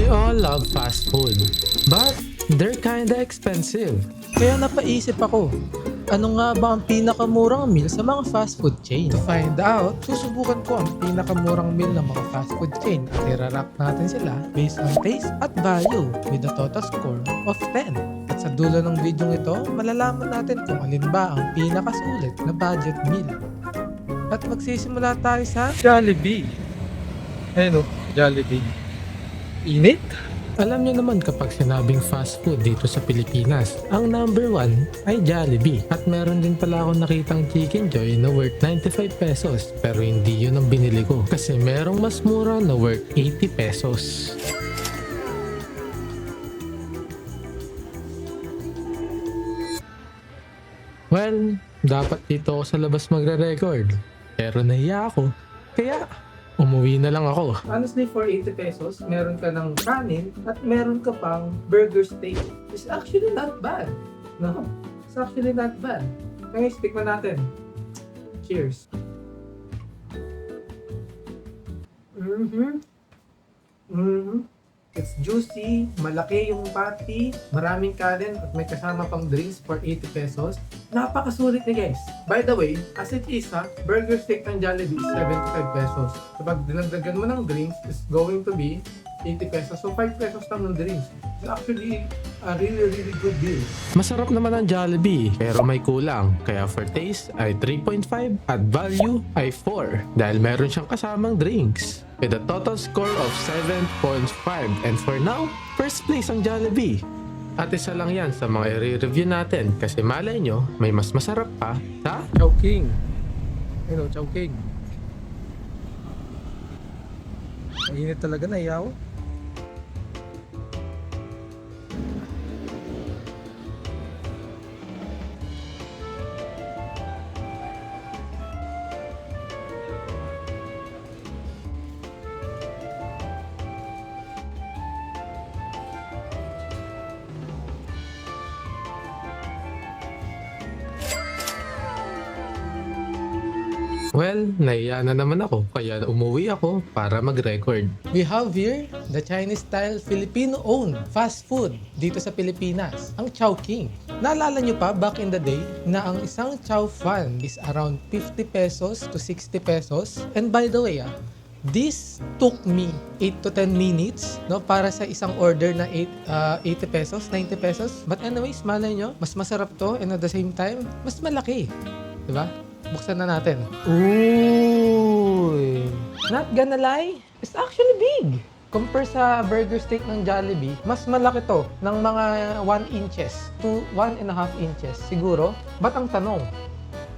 We all love fast food, but they're kinda expensive. Kaya napaisip ako, ano nga ba ang pinakamurang meal sa mga fast food chain? To find out, susubukan ko ang pinakamurang meal ng mga fast food chain at i-rank natin sila based on taste at value with a total score of 10. At sa dulo ng video ito, malalaman natin kung alin ba ang pinakasulit na budget meal. At magsisimula tayo sa Jollibee. Ayun o, Jollibee. Init? Alam niyo naman kapag sinabing fast food dito sa Pilipinas, ang number 1 ay Jollibee. At meron din pala akong nakitang Chicken Joy na worth 95 pesos pero hindi yun ang binili ko kasi merong mas mura na worth 80 pesos. Well, dapat dito ako sa labas magre-record pero nahiya ako kaya umuwi na lang ako. Honestly, for 80 pesos, meron ka ng kanin at meron ka pang burger steak. It's actually not bad. No? It's actually not bad. Kaya tikman natin. Cheers. It's juicy, malaki yung patty, maraming kanin at may kasama pang drinks for 80 pesos. Napakasulit niya guys. By the way, as it is burger steak ng Jollibee is 75 pesos. Kapag dinagdagan mo ng drinks, it's going to be 80 pesos. So 5 pesos lang ng drinks. It's actually a really good deal. Masarap naman ang Jollibee pero may kulang. Kaya for taste ay 3.5 at value ay 4 dahil meron siyang kasamang drinks with a total score of 7.5. And for now, first place ang Jollibee. At isa lang yan sa mga i-review natin kasi malay nyo may mas masarap pa sa Chowking. Hello, Chowking. Mainit talaga na iyaw. Well, naiya na naman ako kaya umuwi ako para mag-record. We have here the Chinese-style Filipino-owned fast food dito sa Pilipinas, ang Chowking. Naalala nyo pa back in the day na ang isang chow fan is around 50 pesos to 60 pesos? And by the way, this took me 8 to 10 minutes no, para sa isang order na 80 pesos, 90 pesos. But anyways, malay nyo, mas masarap to and at the same time, mas malaki. Diba? Buksan na natin. Uy! Not gonna lie, it's actually big. Compare sa burger steak ng Jollibee, mas malaki to ng mga 1 inches to 1.5 inches siguro. But ang tanong,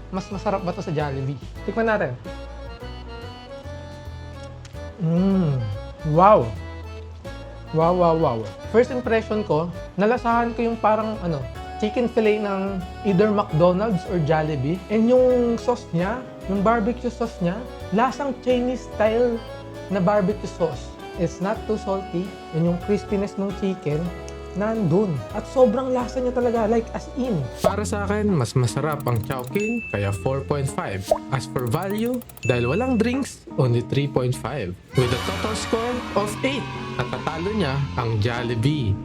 mas masarap ba to sa Jollibee? Tikman natin. Wow! Wow. First impression ko, nalasahan ko yung parang chicken fillet ng either McDonald's or Jollibee. And yung sauce niya, yung barbecue sauce niya, lasang Chinese style na barbecue sauce. It's not too salty. And yung crispiness ng chicken, nandun. At sobrang lasa niya talaga, like as in. Para sa akin, mas masarap ang Chowking, kaya 4.5. As for value, dahil walang drinks, only 3.5. With a total score of 8. At tatalo niya ang Jollibee.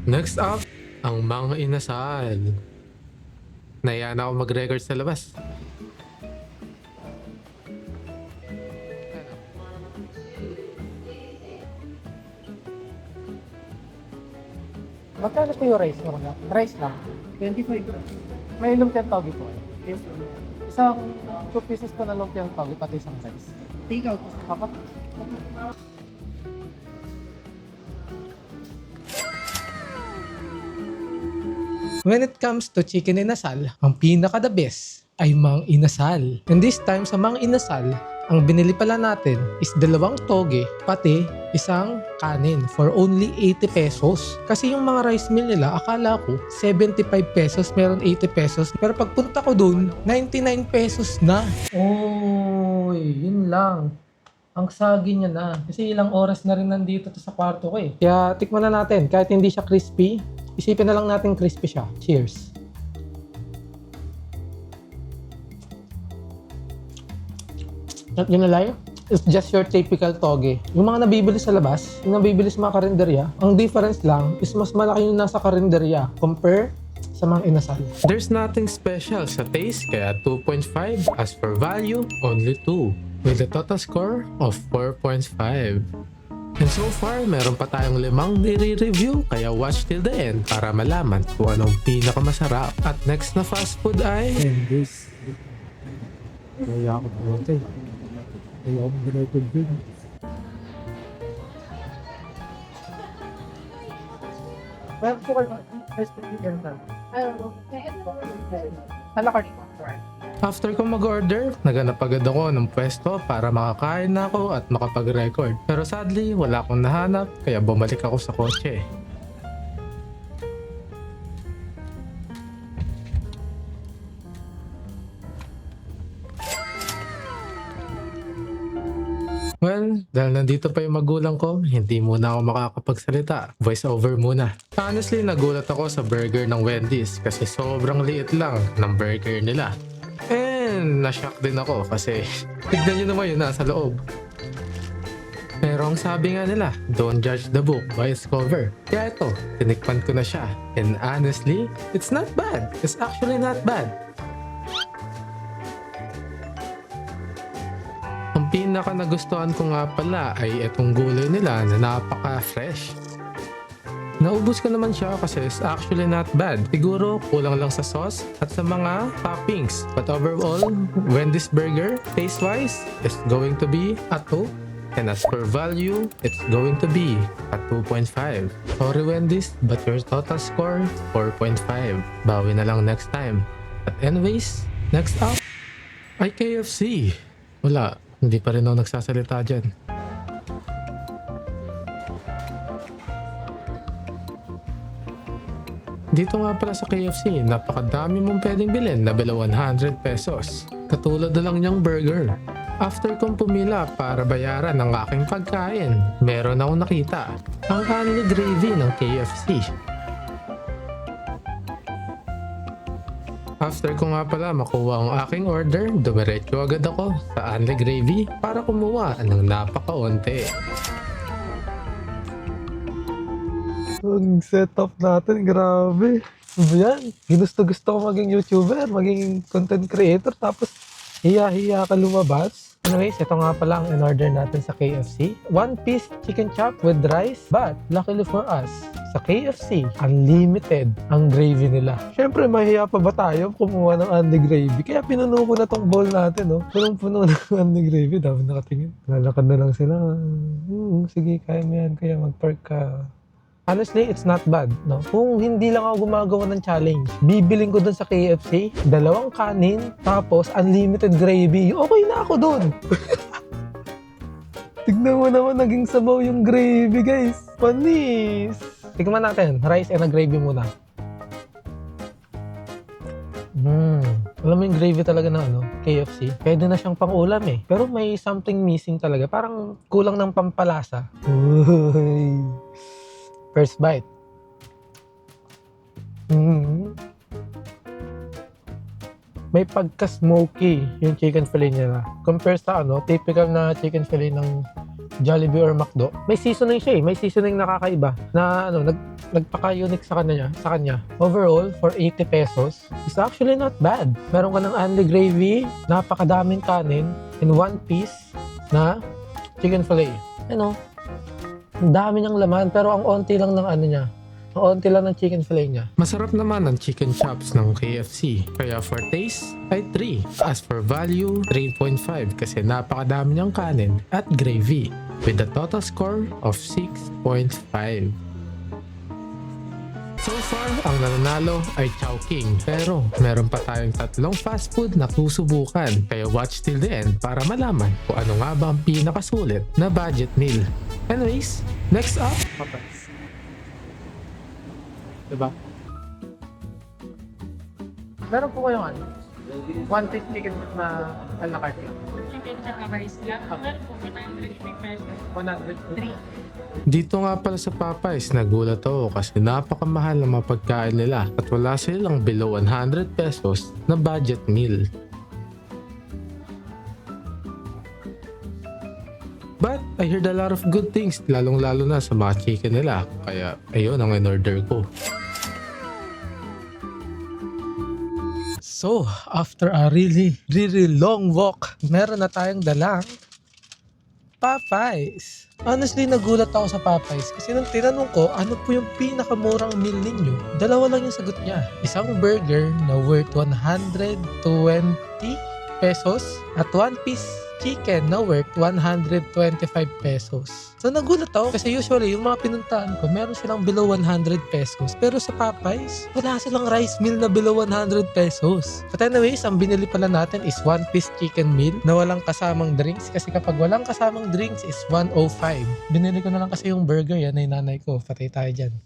Next up, ang mga inasal. Naiya na ako mag-record sa labas. Magkano po yung rice mo? Rice lang? 25 grams. May lumpiang togi po. Yes. Isang 2 pieces po na lumpiang togi, pati isang rice. Take out. Papa? When it comes to chicken inasal, ang pinaka-the best ay Mang Inasal. And this time sa Mang Inasal, ang binili pala natin is 2 toge, pati isang kanin for only 80 pesos. Kasi yung mga rice meal nila, akala ko 75 pesos, meron 80 pesos. Pero pagpunta ko dun, 99 pesos na. Oy, yun lang. Ang sagi niya na. Kasi ilang oras na rin nandito to sa kwarto ko eh. Kaya tikman na natin, kahit hindi siya crispy, isipin na lang natin crispy siya. Cheers! Not gonna lie, It's just your typical toge. Yung mga nabibili sa labas, yung nabibili sa mga karinderya, ang difference lang is mas malaki yung nasa karinderya compare sa mga inasal. There's nothing special sa taste kaya 2.5. As for value, only 2. With a total score of 4.5. And so far, meron pa tayong 5 nire-review kaya watch till the end para malaman kung anong pinakamasarap. At next na fast food ay... Wendy's. Kaya ako pumunta eh. Kaya ako binayad din. Meron po kayo first speaker na. After ko mag-order, naganap agad ako ng pwesto para makakain na ako at makapag-record. Pero sadly, wala akong nahanap kaya bumalik ako sa kotse. Well, dahil nandito pa yung magulang ko, hindi muna ako makakapagsalita. Voice over muna. Honestly, nagulat ako sa burger ng Wendy's kasi sobrang liit lang ng burger nila. And na-shock din ako kasi tignan nyo naman yun nasa loob. Pero ang sabi nga nila, don't judge the book by its cover. Kaya ito, tinikpan ko na siya. And honestly, it's not bad. It's actually not bad. Ang pinaka nagustuhan ko nga pala ay itong gulay nila na napaka-fresh. Naubos ko naman siya kasi it's actually not bad. Siguro kulang lang sa sauce at sa mga toppings. But overall, Wendy's burger, taste-wise, is going to be a 2. And as per value, it's going to be a 2.5. Sorry Wendy's, but your total score, 4.5. Bawi na lang next time. But anyways, next up ay KFC. Wala, hindi pa rin ako nagsasalita dyan. Dito nga pala sa KFC, napakadami mong pwedeng bilhin na below 100 pesos. Katulad na lang niyang burger. After kong pumila para bayaran ang aking pagkain, meron akong nakita ang honey gravy ng KFC. After ko nga pala makuha ang aking order, dumiretso agad ako sa honey gravy para kumuha ng napakaunti. Ang setup natin, grabe. Ano yan? Ginusto-gusto ko maging YouTuber, maging content creator, tapos hiya-hiya ka lumabas. Anyways, ito nga pala ang in-order natin sa KFC. 1-piece chicken chop with rice. But, luckily for us, sa KFC, unlimited ang gravy nila. Siyempre, mahiya pa ba tayo kumuha ng unli gravy? Kaya pinuno ko na tong bowl natin, no? Punong-puno ng unli gravy. Dami nakatingin. Lalakad na lang sila. Sige, kaya mo yan. Kaya mag-park ka. Honestly, it's not bad, no? Kung hindi lang ako gumagawa ng challenge, bibiling ko dun sa KFC, 2 kanin, tapos unlimited gravy. Okay na ako dun. Tignan mo naman, naging sabaw yung gravy, guys. Panis. Tignan natin, rice and a gravy muna. Alam mo yung gravy talaga ng KFC? Pwede na siyang pang-ulam eh. Pero may something missing talaga. Parang kulang ng pampalasa. Uy. First bite. May pagka-smoky yung chicken fillet nila. Compare sa typical na chicken fillet ng Jollibee or McDo. May seasoning siya eh. May seasoning nakakaiba na nagpaka-unique sa kanya. Overall, for 80 pesos, it's actually not bad. Meron ka ng only gravy, napakadaming kanin, in 1 piece na chicken fillet. Ang dami niyang laman pero ang onti lang ng niya. Ang onti lang ng chicken fillet niya. Masarap naman ang chicken chops ng KFC. Kaya for taste ay 3. As for value, 3.5 kasi napakadami niyang kanin at gravy with a total score of 6.5. So far, ang nananalo ay Chowking. Pero meron pa tayong 3 fast food na susubukan. Kaya watch till the end para malaman kung ano nga ba ang pinakasulit na budget meal. Anyways, next up, Papas. Diba? Meron po kayong 1 piece chicken na a la carte. Chicken tsaka rice lang. Meron po 103 pesos. 103. dito nga pala sa Popeyes nagulat ako kasi napakamahal ng mga pagkain nila at wala silang below 100 pesos na budget meal. I heard a lot of good things, lalong-lalo na sa mga chicken nila. Kaya ayun ang in-order ko. So, after a really long walk, meron na tayong dalang Popeyes. Honestly, nagulat ako sa Popeyes kasi nung tinanong ko ano po yung pinakamurang meal ninyo, dalawa lang yung sagot niya. Isang burger na worth 120 pesos at one piece chicken na worth 125 pesos. So nagulat ako kasi usually yung mga pinuntahan ko meron silang below 100 pesos. Pero sa Popeyes, wala silang rice meal na below 100 pesos. But anyways, ang binili pala natin is one piece chicken meal na walang kasamang drinks kasi kapag walang kasamang drinks is 105. Binili ko na lang kasi yung burger, yan ay nanay ko. Patay tayo dyan.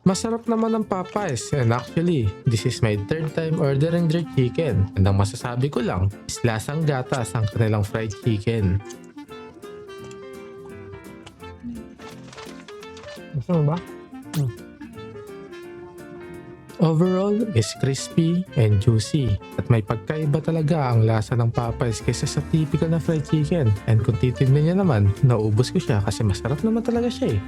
Masarap naman ang Popeyes, and actually, this is my third time ordering their chicken. And ang masasabi ko lang is lasang gatas ang kanilang fried chicken. Gusto mo ba? Overall is crispy and juicy at may pagkaiba talaga ang lasa ng Popeyes kaysa sa typical na fried chicken. And kung titignan niya naman, naubos ko siya kasi masarap naman talaga siya eh.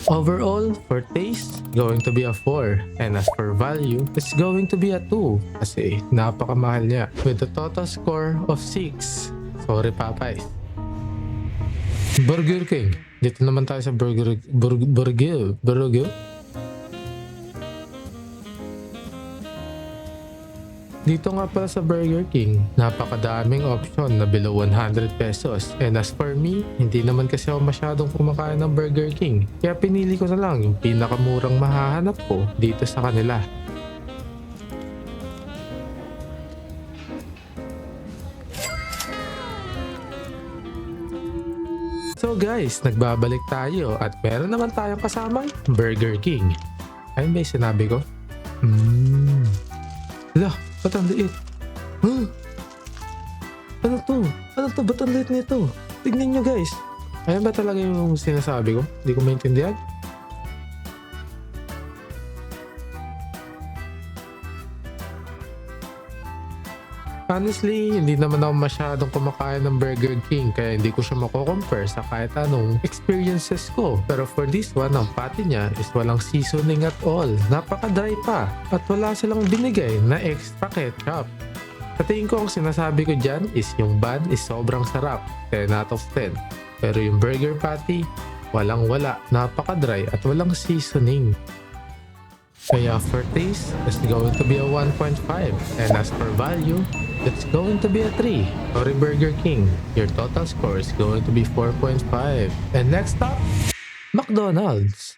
Overall, for taste, going to be a 4. And as for value, it's going to be a 2. Kasi napakamahal niya. With a total score of 6. Sorry Popeyes. Burger King. Dito naman tayo sa Burger. Dito nga pala sa Burger King, napakadaming option na below 100 pesos. And as for me, hindi naman kasi ako masyadong kumakain ng Burger King. Kaya pinili ko na lang yung pinakamurang mahahanap ko dito sa kanila. So guys, nagbabalik tayo at meron naman tayong kasamang Burger King. Ayun ba yung sinabi ko? Hala, ba't ang liit? Ano to? Ano to? Ba't ang liit nito? Tignan nyo guys. Ayun ba talaga yung sinasabi ko? Hindi ko maintindihan. Honestly, hindi naman ako masyadong kumakain ng Burger King kaya hindi ko siya mako-compare sa kahit anong experiences ko. Pero for this one, ang patty niya is walang seasoning at all. Napaka-dry pa. At wala silang binigay na extra ketchup. Sa tingin ko ang sinasabi ko dyan is yung bun is sobrang sarap. 10 out of 10. Pero yung burger patty, walang-wala. Napaka-dry at walang seasoning. Kaya for taste, it's going to be a 1.5. And as for value, it's going to be a 3. Sorry Burger King, your total score is going to be 4.5. And next up, McDonald's.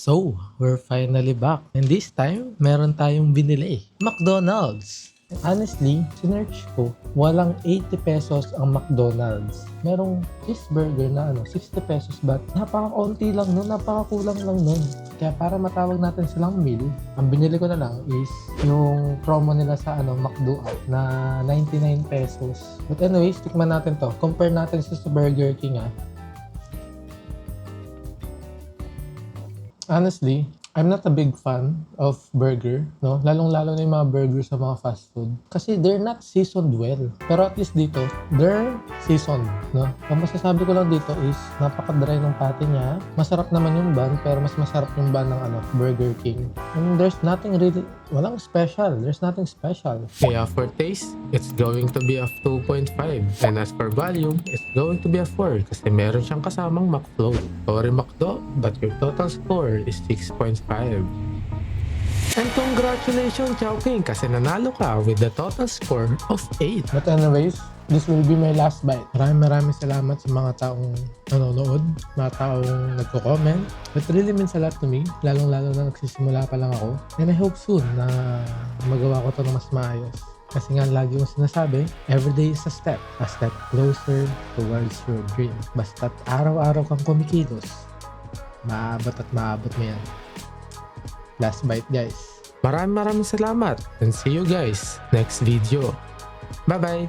So, we're finally back. And this time, meron tayong binili. McDonald's. Honestly, sinearch ko, walang 80 pesos ang McDonald's. Merong cheeseburger na 60 pesos but napaka-konti lang nun, napaka-kulang lang nun. Kaya para matawag natin silang meal, ang binili ko na lang is yung promo nila sa McDo app na 99 pesos. But anyways, tikman natin to. Compare natin sa Burger King Honestly, I'm not a big fan of burger, no? Lalong-lalo na yung mga burger sa mga fast food. Kasi they're not seasoned well. Pero at least dito, they're seasoned, no? Ang masasabi ko lang dito is napaka-dry ng patty niya. Masarap naman yung bun, pero mas masarap yung bun ng Burger King. And there's nothing really, walang special. There's nothing special. Kaya for taste, it's going to be a 2.5. And as for value, it's going to be a 4 kasi meron siyang kasamang McFloat. Sorry McDo, but your total score is 6.5. And congratulations Chowking kasi nanalo ka with the total score of 8. But anyways, this will be my last bite. Maraming salamat sa mga taong nanonood, mga taong nagko-comment. It really means a lot to me, lalong-lalo na nagsisimula pa lang ako. And I hope soon na magawa ko ito ng mas maayos. Kasi nga lagi kong sinasabi, every day is a step closer towards your dream. Basta't araw-araw kang kumikilos, maabot at maabot mo yan. Last bite guys. Maraming salamat and see you guys next video. Bye-bye!